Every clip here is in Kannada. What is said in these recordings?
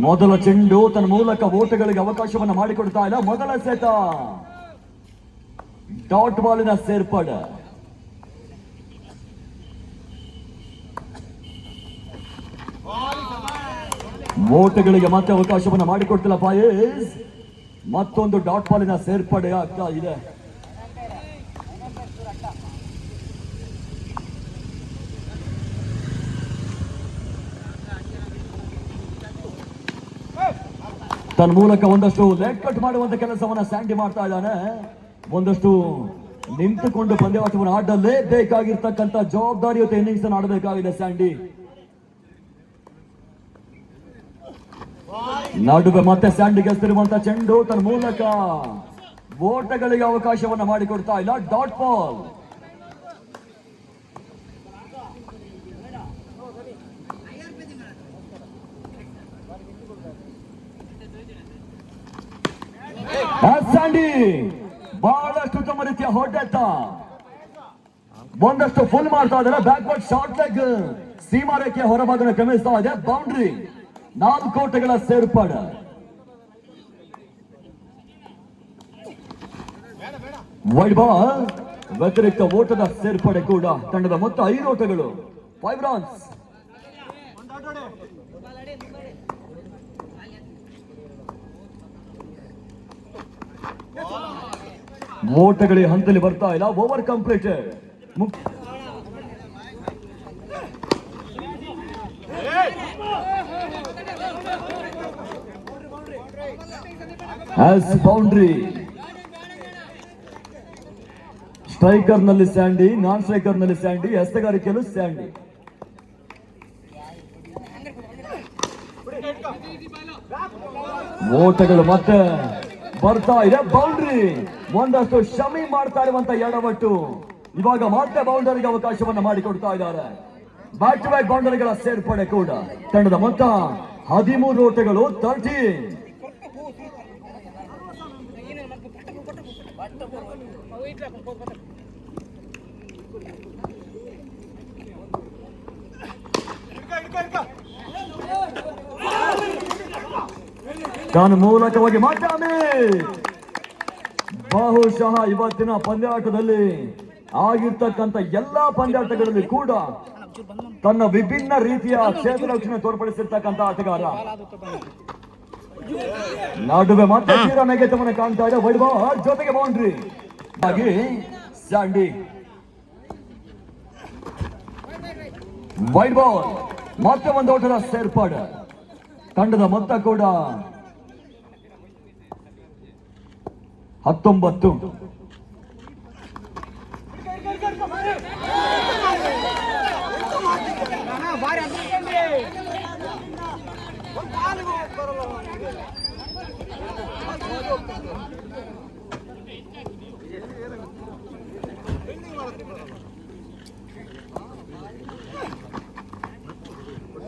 ಮೊದಲ ಚೆಂಡು ತನ್ನ ಮೂಲಕ ಓಟಗಳಿಗೆ ಅವಕಾಶವನ್ನು ಮಾಡಿಕೊಡ್ತಾ ಇಲ್ಲ. ಮೊದಲ ಸೆತ ಡಾಟ್ ಬಾಲಿನ ಸೇರ್ಪಡೆ. ಓಟಗಳಿಗೆ ಮತ್ತೆ ಅವಕಾಶವನ್ನು ಮಾಡಿಕೊಡ್ತಿಲ್ಲ ಫಾಯೇಜ್. ಮತ್ತೊಂದು ಡಾಟ್ ಬಾಲಿನ ಸೇರ್ಪಡೆ ಆಗ್ತಾ ಇದೆ. ತನ್ನ ಮೂಲಕ ಒಂದಷ್ಟು ಲೆಗ್ ಕಟ್ ಮಾಡುವಂತ ಕೆಲಸವನ್ನ ಸ್ಯಾಂಡಿ ಮಾಡ್ತಾ ಇದ್ದಾನೆ. ಒಂದಷ್ಟು ನಿಂತುಕೊಂಡು ಪಂದ್ಯಾಟವನ್ನು ಆಡಲೇಬೇಕಾಗಿರ್ತಕ್ಕಂಥ ಜವಾಬ್ದಾರಿಯುತ ಇನ್ನಿಂಗ್ಸ್ ಅನ್ನು ಆಡಬೇಕಾಗಿದೆ ಸ್ಯಾಂಡಿ. ನಡುವೆ ಮತ್ತೆ ಸ್ಯಾಂಡಿ ಗೆಲ್ತಿರುವಂತ ಚೆಂಡು ತನ್ನ ಮೂಲಕ ಓಟಗಳಿಗೆ ಅವಕಾಶವನ್ನ ಮಾಡಿಕೊಡ್ತಾ ಇಲ್ಲ. Dot ball. ಸ್ಯಾಂಡಿ ಬಹಳಷ್ಟು ಉತ್ತಮ ರೀತಿಯ ಹೊಡೆತ. ಒಂದಷ್ಟು ಫುಲ್ ಮಾಡ್ತಾ ಇದ್ದಾರೆ. ಬ್ಯಾಕ್ವರ್ಡ್ ಶಾರ್ಟ್ ಲೆಗ್ ಸೀಮಾ ರೇಖೆಯ ಹೊರಭಾಗನ ಕ್ರಮಿಸ್ತಾ ಇದೆ. ಬೌಂಡ್ರಿ. 4 ಓಟಗಳ ಸೇರ್ಪಡೆ. Wide ball. ವ್ಯತಿರಿಕ್ತ ಓಟದ ಸೇರ್ಪಡೆ ಕೂಡ. ತಂಡದ ಮೊತ್ತ 5 ಓಟಗಳು, 5 ರನ್ಸ್. ಓಟಗಳಿಗೆ ಹಂತದಲ್ಲಿ ಬರ್ತಾ ಇಲ್ಲ. Over completed. ಬೌಂಡ್ರಿ. ಸ್ಟ್ರೈಕರ್ ನಲ್ಲಿ ಸ್ಯಾಂಡಿ, ನಾನ್ ಸ್ಟ್ರೈಕರ್ ನಲ್ಲಿ ಸ್ಯಾಂಡಿ, ಎಸೆಗಾರಿಕೆಯಲ್ಲೂ ಸ್ಯಾಂಡಿ. ಓಟಗಳು ಮತ್ತೆ ಬರ್ತಾ ಇದೆ. ಬೌಂಡ್ರಿ. ಒಂದಷ್ಟು ಶಮಿ ಮಾಡ್ತಾ ಇರುವಂತ ಎಡವಟ್ಟು. ಇವಾಗ ಮತ್ತೆ ಬೌಂಡರಿಗೆ ಅವಕಾಶವನ್ನ ಮಾಡಿಕೊಡ್ತಾ ಇದ್ದಾರೆ. ಬ್ಯಾಕ್ ಟು ಬ್ಯಾಕ್ ಬೌಂಡರಿಗಳ ಸೇರ್ಪಡೆ ಕೂಡ. ತಂಡದ ಮೊತ್ತ 13 ಓಟಗಳು, 13. ತಾನು ಮೂಲಕವಾಗಿ ಮಾತಾಮಿ. ಬಹುಶಃ ಇವತ್ತಿನ ಪಂದ್ಯಾಟದಲ್ಲಿ ಆಗಿರ್ತಕ್ಕಂಥ ಎಲ್ಲಾ ಪಂದ್ಯಾಟಗಳಲ್ಲಿ ಕೂಡ ತನ್ನ ವಿಭಿನ್ನ ರೀತಿಯ ಕ್ಷೇತ್ರ ರಕ್ಷಣೆ ತೋರ್ಪಡಿಸಿರ್ತಕ್ಕಂಥ ಆಟಗಾರ. ನಡುವೆ ಮತ್ತೆ ತೀರ ನೆಗೆತವನ್ನು ಕಾಣ್ತಾ ಇದೆ. ವೈಡ್ ಬಾಲ್ ಜೊತೆಗೆ ಬೌಂಡ್ರಿ ಆಗಿ ಸ್ಯಾಂಡಿ. Wide ball. ಮತ್ತೆ ಒಂದು ಓಟದ ಸೇರ್ಪಾಡು. ತಂಡದ ಮೊತ್ತ ಕೂಡ 19.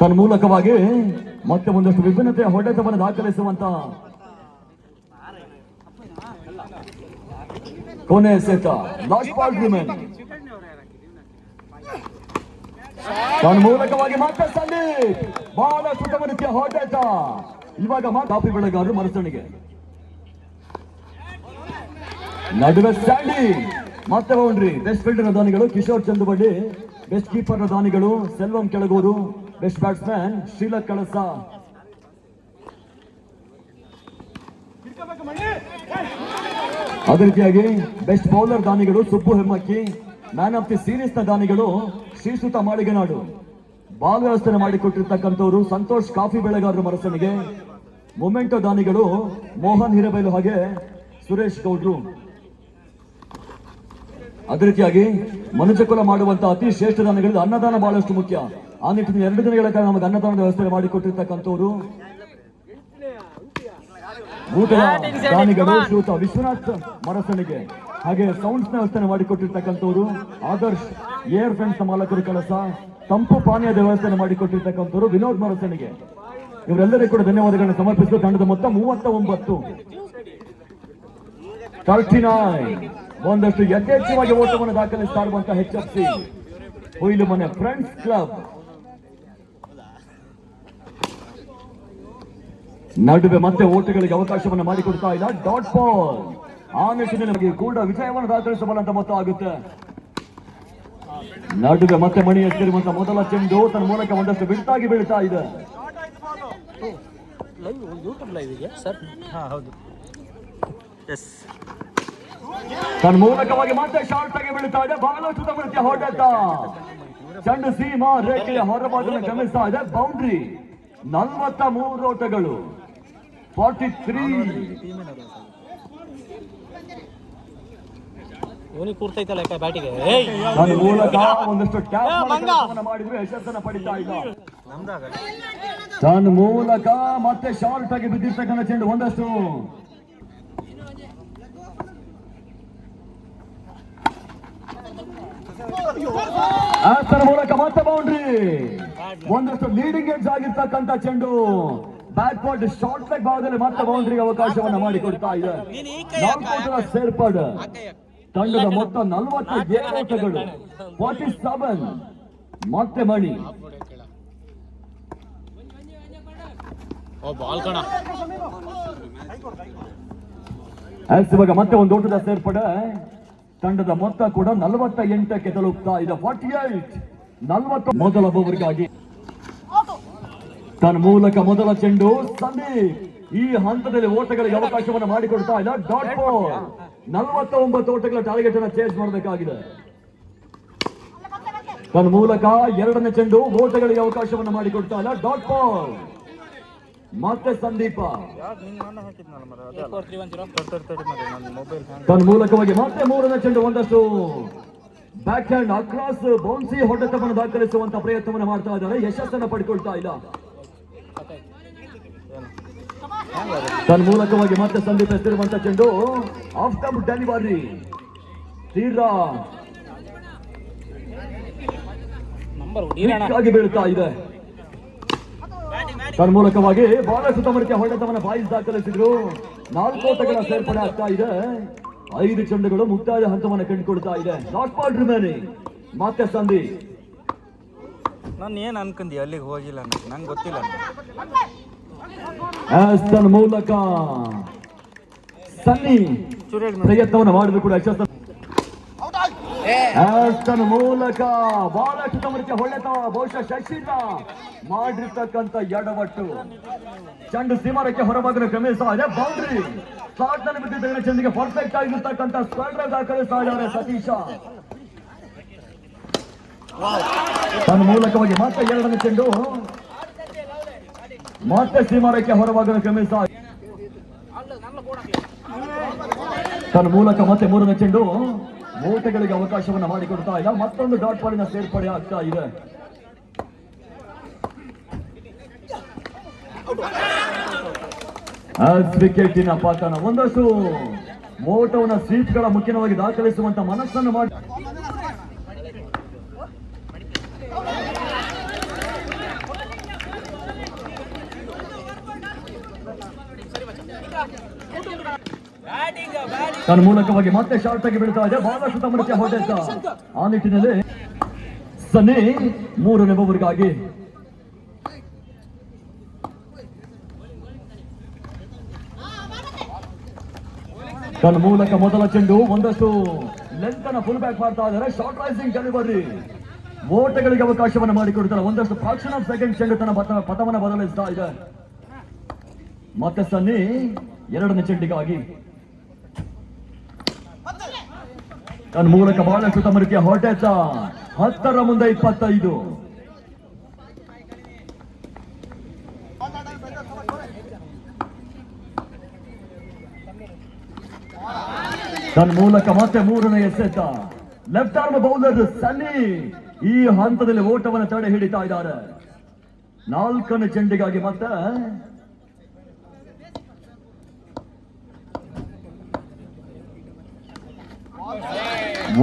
ತನ್ನ ಮೂಲಕವಾಗಿ ಮತ್ತೆ ಒಂದಷ್ಟು ವಿಭಿನ್ನತೆಯ ಹೊಡೆತವನ್ನು ದಾಖಲಿಸುವಂತ ಕೊನೆ ಸೆತ. Last ball remain. ತನ್ನ ಮೂಲಕವಾಗಿ ಮತ್ತೆ ಸಂದೀಪ್. ಬಹಳ ಉತ್ತಮ ರೀತಿಯ ಹೊಡೆತ. ಇವಾಗ ಕಾಪಿ ಬೆಳೆಗಾರರು ಮರುಸಣಿಗೆ. ನಡುವೆ ಸ್ಯಾಂಡಿ. ಮತ್ತೆ ಬೌಂಡ್ರಿ. ಬೆಸ್ಟ್ ಫೀಲ್ಡರ್ ದಾನಿಗಳು ಕಿಶೋರ್ ಚಂದುಬಡ್ಡಿ. ಬೆಸ್ಟ್ ಕೀಪರ್ ದಾನಿಗಳು ಸೆಲ್ವಂ ಕೆಳಗೂರು. ಬೆಸ್ಟ್ ಬ್ಯಾಟ್ಸ್ಮನ್ ಶ್ರೀಲಕ್ ಕಳಸ. ಅದೇ ರೀತಿಯಾಗಿ ಬೆಸ್ಟ್ ಬೌಲರ್ ದಾನಿಗಳು Subbu Hemmakki. Man of the series ನ ದಾನಿಗಳು ಶ್ರೀಸುತ ಮಾಳಿಗನಾಡು. ಬಾಲ್ ವ್ಯವಸ್ಥೆ ಮಾಡಿಕೊಟ್ಟಿರ್ತಕ್ಕಂಥವರು ಸಂತೋಷ್ ಕಾಫಿ ಬೆಳೆಗಾರರು ಮರಸಣಿಗೆ. ಮೊಮೆಂಟೋ ದಾನಿಗಳು ಮೋಹನ್ ಹಿರೇಬೈಲು ಹಾಗೆ ಸುರೇಶ್ ಗೌಡ್ರು. ಅದೇ ರೀತಿಯಾಗಿ ಮನುಜಕುಲ ಮಾಡುವಂತಹ ಅತಿ ಶ್ರೇಷ್ಠ ದಾನಿಗಳು ಅನ್ನದಾನ ಬಹಳಷ್ಟು ಮುಖ್ಯ. ಆ ನಿಟ್ಟಿನ 2 ದಿನಗಳ ಕಾಲ ನಮಗೆ ಅನ್ನದಾನದ ವ್ಯವಸ್ಥೆ ಮಾಡಿಕೊಟ್ಟಿರ್ತಕ್ಕಂಥವ್ರು ಊಟದ ದಾನಿಗಳು ಶ್ರೀಯುತ ವಿಶ್ವನಾಥ್ ಮರಸಣಿಗೆ. ಹಾಗೆ ಸೌಂಡ್ಸ್ ನ ವ್ಯವಸ್ಥೆ ಮಾಡಿಕೊಟ್ಟಿರ್ತಕ್ಕಂಥವ್ರು ಆದರ್ಶ್ ಏರ್ ಫ್ರೆಂಡ್ಸ್ ಮಾಲಕರು ಕೆಲಸ. ತಂಪು ಪಾನೀಯದ ವ್ಯವಸ್ಥೆ ಮಾಡಿಕೊಟ್ಟಿರ್ತಕ್ಕಂಥವ್ರು ವಿನೋದ್ ಮರಸಣಿಗೆ. ಇವರೆಲ್ಲರಿಗೂ ಕೂಡ ಧನ್ಯವಾದಗಳನ್ನು ಸಮರ್ಪಿಸುವ ತಂಡದ ಮೊತ್ತ 39. 39. ಒಂದಷ್ಟು ಯಥೇಚ್ಛವಾಗಿ ಓಟವನ್ನು ದಾಖಲಿಸ್ತಾ ಇರುವಂತಹ HFC ಹುಯಿಲುಮನೆ ಫ್ರೆಂಡ್ಸ್ ಕ್ಲಬ್. ನಡುವೆ ಮತ್ತೆ ಓಟಗಳಿಗೆ ಅವಕಾಶವನ್ನು ಮಾಡಿಕೊಡ್ತಾ ಇಲ್ಲ. Dot ball. ಆ ನಿಟ್ಟಿನಲ್ಲಿ ಕೂಡ ವಿಜಯವನ್ನು ದಾಖಲಿಸಬಲ್ಲಂತ ಮೊತ್ತ ಆಗುತ್ತೆ. ನಡುವೆ ಮತ್ತೆ ಮಣಿ ಎತ್ತಿರುವಂತಹ ಮೊದಲ ಚೆಂಡು ತನ್ನ ಮೂಲಕ ಒಂದಷ್ಟು ಬಿಡ್ತಾಗಿ ಬೀಳ್ತಾ ಇದೆ. ತನ್ನ ಮೂಲಕವಾಗಿ ಮತ್ತೆ ಶಾರ್ಟ್ ಆಗಿ ಬೀಳ್ತಾ ಇದೆ. ಬಹಳಷ್ಟು ಸಮೃದ್ಧಿಯ ಹೊಡೆತ. ಚೆಂಡು ಸೀಮಾ ರೇಖೆಯ ಹೊರಭಾಗದಲ್ಲಿ ಗಮನಿಸ್ತಾ ಇದೆ. ಬೌಂಡ್ರಿ. 43 ಓಟಗಳು. 43. ಮೂಲಕ ಒಂದಷ್ಟು ಟ್ಯಾಪ್ ಮಾಡಿದ್ರು ಯಶಸ್ಸನ್ನು ಪಡಿತಾ ಇಲ್ಲ. ತನ್ನ ಮೂಲಕ ಮತ್ತೆ ಶಾರ್ಟ್ ಆಗಿ ಬಿದ್ದಿರ್ತಕ್ಕಂಥ ಚೆಂಡು ಒಂದಷ್ಟು ಮೂಲಕ ಮತ್ತೆ ಬೌಂಡ್ರಿ. ಒಂದಷ್ಟು ಲೀಡಿಂಗ್ ಎಡ್ಜ್ ಆಗಿರ್ತಕ್ಕಂಥ ಚೆಂಡು ಬ್ಯಾಕ್ವರ್ಡ್ ಶಾರ್ಟ್ ಲೆಗ್ ಭಾಗದಲ್ಲಿ ಮತ್ತೆ ಬೌಂಡ್ರಿಗೆ ಅವಕಾಶವನ್ನ ಮಾಡಿಕೊಡ್ತಾ ಇದೆ. ಸೇರ್ಪಡೆ ತಂಡದ ಮೊತ್ತ 47 ಓಟಗಳು. 47. ಮತ್ತೆ ಮಣಿ. ಇವಾಗ ಮತ್ತೆ ಒಂದು ಓಟದ ಸೇರ್ಪಡೆ. ತಂಡದ ಮೊತ್ತ ಕೂಡ 48ಕ್ಕೆ ತಲುಪ್ತಾ ಇದೆ. 48. 40 ಮೊದಲ ಓವರ್ಗಾಗಿ ತನ್ನ ಮೂಲಕ ಮೊದಲ ಚೆಂಡು ಸಂದೀಪ್. ಈ ಹಂತದಲ್ಲಿ ಓಟಗಳಿಗೆ ಅವಕಾಶವನ್ನು ಮಾಡಿಕೊಡ್ತಾ ಇಲ್ಲ. Dot ball. 49 ಓಟಗಳ ಟಾರ್ಗೆಟ್ ಅನ್ನು ಚೇಸ್ ಮಾಡಬೇಕಾಗಿದೆ. ತನ್ನ ಮೂಲಕ ಎರಡನೇ ಚೆಂಡು ಓಟಗಳಿಗೆ ಅವಕಾಶವನ್ನು ಮಾಡಿಕೊಡ್ತಾ ಇಲ್ಲ. Dot ball. ಮತ್ತೆ ಸಂದೀಪ ತನ್ನ ಮೂಲಕವಾಗಿ ಮತ್ತೆ ಮೂರನೇ ಚೆಂಡು ಒಂದಷ್ಟು ಬ್ಯಾಕ್ ಹ್ಯಾಂಡ್ ಅಕ್ರಾಸ್ ಬೌನ್ಸಿ ಹೊಡೆತವನ್ನು ದಾಖಲಿಸುವಂತ ಪ್ರಯತ್ನವನ್ನು ಮಾಡ್ತಾ ಇದ್ದಾರೆ. ಯಶಸ್ಸನ್ನು ಪಡ್ಕೊಳ್ತಾ ಇಲ್ಲ. ತನ್ನ ಮೂಲಕವಾಗಿ ಮತ್ತೆ ಸಂದೀಪ್ ಎತ್ತಿರುವಂತ ಚೆಂಡು ಆಫ್ ಸ್ಟಂಪ್ ಡೆಲಿವರಿ ತೀರಾ ಬೀಳ್ತಾ ಇದೆ. ತನ್ನ ಮೂಲಕವಾಗಿ ಬಹಳಷ್ಟು ಸಮರಕ್ಕೆ ಹೊಡೆತವನ್ನು ಬಾಯಿಸಿ ದಾಖಲಿಸಿದ್ರು. 4 ಓಟಗಳ ಸೇರ್ಪಡೆ ಆಗ್ತಾ ಇದೆ. 5 ಚೆಂಡುಗಳು ಮುಕ್ತಾಯ ಹಂತವನ್ನು ಕಂಡುಕೊಳ್ತಾ ಇದೆ. Not ball remaining. ಮತ್ತೆ ಸಂದೀಪ್. ನಾನು ಏನ್ ಅನ್ಕೊಂಡಿ ಅಲ್ಲಿಗೆ ಹೋಗಿಲ್ಲ, ನಂಗೆ ಗೊತ್ತಿಲ್ಲ. ತನ್ನ ಮೂಲಕ ಸನ್ನಿ ಪ್ರಯತ್ನವನ್ನು ಮಾಡಿದ್ರು ಕೂಡ ಯಶಸ್ಸು. ತನ್ನ ಮೂಲಕ ಬಹಳಷ್ಟು ಸಮರಕ್ಕೆ ಹೊಡೆತ. ಬಹುಶಃ ಶಶಿನ ಮಾಡಿರ್ತಕ್ಕಂಥ ಎಡವಟ್ಟು. ಚೆಂಡು ಸೀಮಾರಕ್ಕೆ ಹೊರಭಾಗದ ಕ್ರಮಿಸ್ತಾ ಇದೆ. ಬೌಂಡ್ರಿ. ಸ್ಲಾಟ್ ನಲ್ಲಿ ಬಿದ್ದಿದ್ದ ಚೆಂಡಿಗೆ ಪರ್ಫೆಕ್ಟ್ ಆಗಿರ್ತಕ್ಕಂಥ ಸ್ಕ್ವೇರ್ ಡ್ರೈವ್ ದಾಖಲಿಸ್ತಾ ಇದ್ದಾರೆ ಸತೀಶ. ತನ್ನ ಮೂಲಕವಾಗಿ ಮತ್ತೆ ಎರಡನೇ ಚೆಂಡು ಮತ್ತೆ ಸೀಮಾರಕ್ಕೆ ಹೊರಭಾಗದ ಕ್ರಮಿಸ್ತಾ. ತನ್ನ ಮೂಲಕ ಮತ್ತೆ ಮೂರನೇ ಚೆಂಡು ಓಟಗಳಿಗೆ ಅವಕಾಶವನ್ನು ಮಾಡಿಕೊಡ್ತಾ ಇಲ್ಲ. ಮತ್ತೊಂದು ಡಾಟ್ ಬಾಲಿನ ಸೇರ್ಪಡೆ ಆಗ್ತಾ ಇದೆ. ವಿಕೆಟಿನ ಪತನ. ಒಂದಷ್ಟು ಓಟವನ್ನು ಸ್ವೀಪ್ಗಳ ಮುಖ್ಯವಾಗಿ ದಾಖಲಿಸುವಂತ ಮನಸ್ಸನ್ನು ಮಾಡಿ ತನ್ನ ಮೂಲಕವಾಗಿ ಮತ್ತೆ ಶಾರ್ಟ್ ಆಗಿ ಬೀಳ್ತಾ ಇದೆ. ಬಹಳಷ್ಟು ಸಮರಕ್ಕೆ ಹೊಡೆತ. ಆ ನಿಟ್ಟಿನಲ್ಲಿ ಸನ್ನಿ ಮೂರನೇ ಓವರ್ಗಾಗಿ ತನ್ನ ಮೂಲಕ ಮೊದಲ ಚೆಂಡು ಒಂದಷ್ಟು ಲೆಂತ್ ಅನ್ನ ಫುಲ್ ಬ್ಯಾಕ್ ಮಾಡ್ತಾ ಇದ್ದಾರೆ. Short rising delivery. ಓಟಗಳಿಗೆ ಅವಕಾಶವನ್ನು ಮಾಡಿಕೊಡ್ತಾರೆ. ಒಂದಷ್ಟು ಫ್ರಾಕ್ಷನ್ ಆಫ್ ಸೆಕೆಂಡ್ ಚೆಂಡು ತನ್ನ ಪಥವನ್ನು ಬದಲಿಸ್ತಾ ಇದೆ. ಮತ್ತೆ ಸನ್ನಿ ಎರಡನೇ ಚೆಂಡಿಗಾಗಿ ತನ್ನ ಮೂಲಕ ಬಹಳಷ್ಟು ಸಮರಕ್ಕೆ ಹೊಡೆತ. 10 ಮುಂದೆ 25. ತನ್ನ ಮೂಲಕ ಮತ್ತೆ ಮೂರನೇ ಎಸೆತ. ಲೆಫ್ಟ್ ಆರ್ಮ್ ಬೌಲರ್ ಸನ್ನಿ ಈ ಹಂತದಲ್ಲಿ ಓಟವನ್ನು ತಡೆ ಹಿಡಿತಾ ಇದ್ದಾರೆ. 4ನೇ ಚೆಂಡಿಗಾಗಿ ಮತ್ತೆ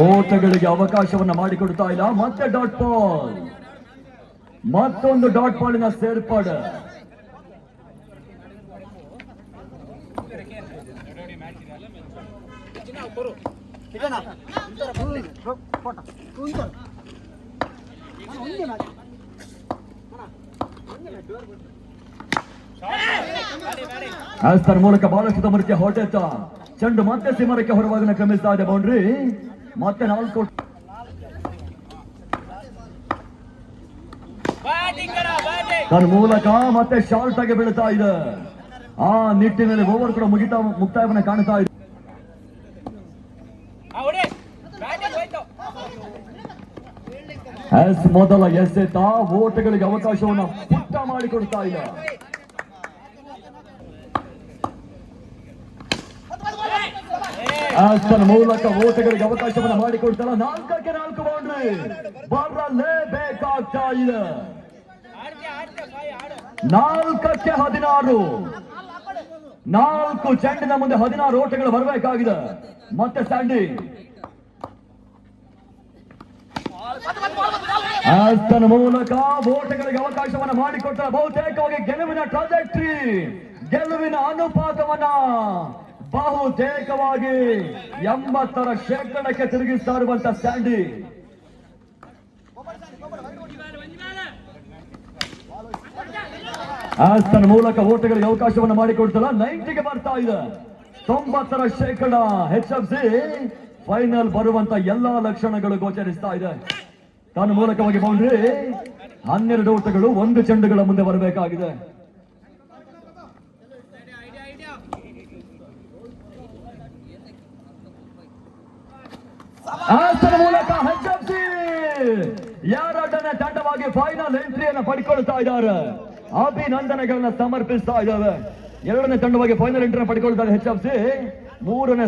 ಓಟಗಳಿಗೆ ಅವಕಾಶವನ್ನು ಮಾಡಿಕೊಡ್ತಾ ಇಲ್ಲ. ಮತ್ತೆ ಡಾಟ್ ಬಾಲ್. ಮತ್ತೊಂದು ಡಾಟ್ ಬಾಲಿನ ಸೇರ್ಪಡೆ. ಆಸ್ತರ್ ಮೂಲಕ ಬಹಳಷ್ಟು ಸಮರಕ್ಕೆ ಹೊಡೆತ ಚೆಂಡು ಮತ್ತೆ ಸಿಮರಕ್ಕೆ ಹೊರವಾಗಿ ಕ್ರಮಿಸ್ತಾ ಇದೆ. ಬೌಂಡ್ರಿ ಮತ್ತೆ 4. ತನ್ನ ಮೂಲಕ ಮತ್ತೆ ಶಾರ್ಟ್ ಆಗಿ ಬೀಳ್ತಾ ಇದೆ. ಆ ನಿಟ್ಟಿನಲ್ಲಿ ಓವರ್ ಕೂಡ ಮುಕ್ತಾಯವನ್ನ ಕಾಣ್ತಾ ಇದೆ. ಮೊದಲ ಎಸೆತ ಓಟಗಳಿಗೆ ಅವಕಾಶವನ್ನು ಪುಟ್ಟ ಮಾಡಿಕೊಡ್ತಾ ಇದೆ. ತನ್ನ ಮೂಲಕ ಓಟಗಳಿಗೆ ಅವಕಾಶವನ್ನು ಮಾಡಿಕೊಡ್ತಾರ. 4ಕ್ಕೆ 4 ಬೌಂಡ್ರಿ ಬರಲೇಬೇಕಾಗ್ತಾ ಇದೆ. 4ಕ್ಕೆ 16. 4 ಚೆಂಡಿನ ಮುಂದೆ 16 ಓಟಗಳು ಬರಬೇಕಾಗಿದೆ. ಮತ್ತೆ ಸ್ಟ್ಯಾಂಡಿಂಗ್ ತನ್ನ ಮೂಲಕ ಓಟಗಳಿಗೆ ಅವಕಾಶವನ್ನು ಮಾಡಿಕೊಟ್ಟ ಬಹುತೇಕವಾಗಿ ಗೆಲುವಿನ ಟ್ರಾಜೆಕ್ಟರಿ, ಗೆಲುವಿನ ಅನುಪಾತವನ್ನ ಬಹುತೇಕವಾಗಿ 80% ತಿರುಗಿಸ್ತಾ ಇರುವಂತ ಸ್ಟ್ಯಾಂಡಿ. ತನ್ನ ಮೂಲಕ ಓಟಗಳಿಗೆ ಅವಕಾಶವನ್ನು ಮಾಡಿಕೊಡ್ತಲ್ಲ. 90ಗೆ ಬರ್ತಾ ಇದೆ. 90% HFC ಫೈನಲ್ ಬರುವಂತ ಎಲ್ಲಾ ಲಕ್ಷಣಗಳು ಗೋಚರಿಸ್ತಾ ಇದೆ. ತನ್ನ ಮೂಲಕವಾಗಿ ಬೌಂಡ್ರಿ 12 ಓಟಗಳು 1 ಚೆಂಡುಗಳ ಮುಂದೆ ಬರಬೇಕಾಗಿದೆ. ತನ್ನ ಮೂಲಕ HFC 2ನೇ ತಂಡವಾಗಿ ಫೈನಲ್ ಎಂಟ್ರಿಯನ್ನು ಪಡ್ಕೊಳ್ತಾ ಇದ್ದಾರೆ. ಅಭಿನಂದನೆಗಳನ್ನ ಸಮರ್ಪಿಸ್ತಾ ಇದ್ದಾವೆ. 2ನೇ ತಂಡವಾಗಿ ಫೈನಲ್ ಎಂಟ್ರಿಯನ್ನು ಪಡ್ಕೊಳ್ತಾರೆ HFC. 3ನೇ